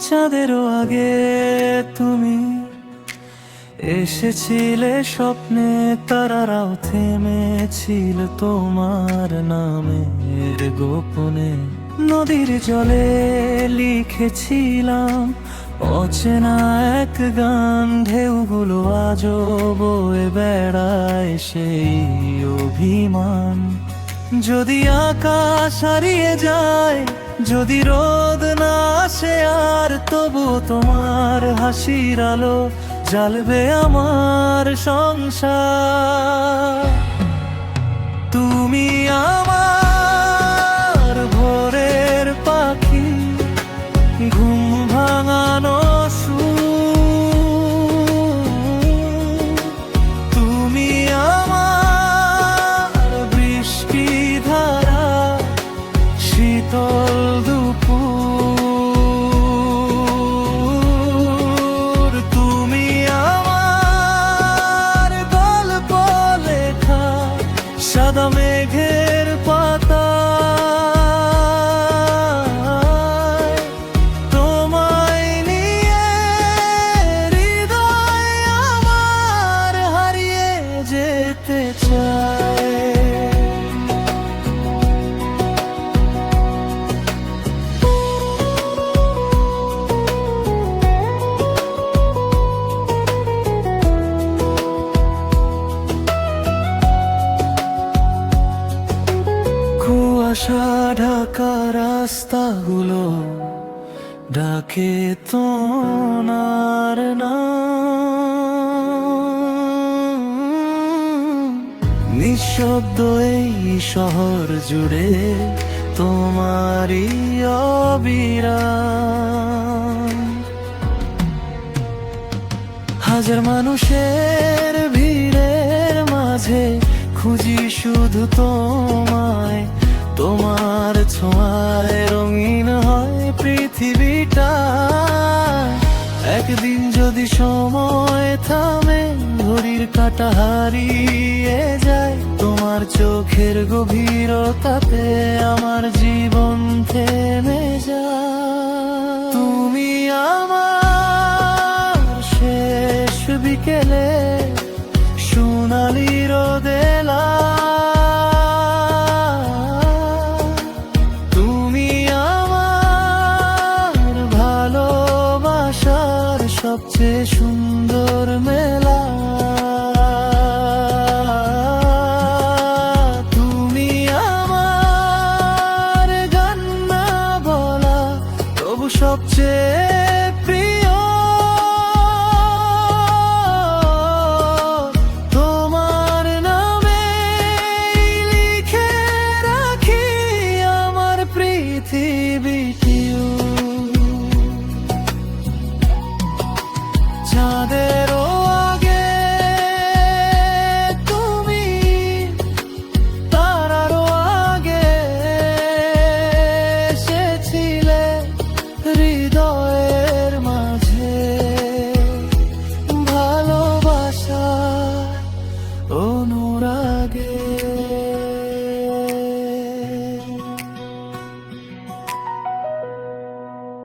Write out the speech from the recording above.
চাঁদেরও আগে তুমি এসেছিলে স্বপ্নে, তারারাও থেমেছিল তোমার নামের গোপনে। নদীর জলে লিখেছিলাম অচেনা এক গান, ঢেউগুলো আজও বয়ে বেড়ায় সেই অভিমান। যদি আকাশ হারিয়ে যায়, যদি রোদ না আসে আর, তবু তোমার হাসির আলো জ্বালবে আমার সংসার। তুমি আমার ভোরের পাখি, ঘুম ভাঙানো সুর। তুমি আমার বৃষ্টি ধারা, শীতল দুপুর। তুমি আমার গল্প লেখা সাদা মেঘের পাতা। তোমায় নিয়ে হৃদয় আমার হারিয়ে যেতে চায়। কুয়াশা ঢাকা রাস্তাগুলো ডাকে তোমার নাম। নিঃশব্দ এই শহর জুড়ে তোমারই অবিরাম। হাজার মানুষের ভিড়ের মাঝে খুঁজি শুধু তোমায়। তোমার ছোঁয়ায় রঙিন হয় পৃথিবীটা। একদিন যদি সময় থামে, ঘড়ির কাঁটা হারিয়ে যায়, তোমার চোখের গভীরতাতে আমার জীবন থেমে যায়। তুমি আমার শেষ বিকেলে সোনালি রোদেলা। তুমি আমার ভালোবাসার সবচেয়ে সুন্দর মেলা। তুমি আমার গান না বলা তবু সবচেয়ে প্রিয়। তোমার নামে লিখে রাখি আমার পৃথিবীটিও। চাঁদের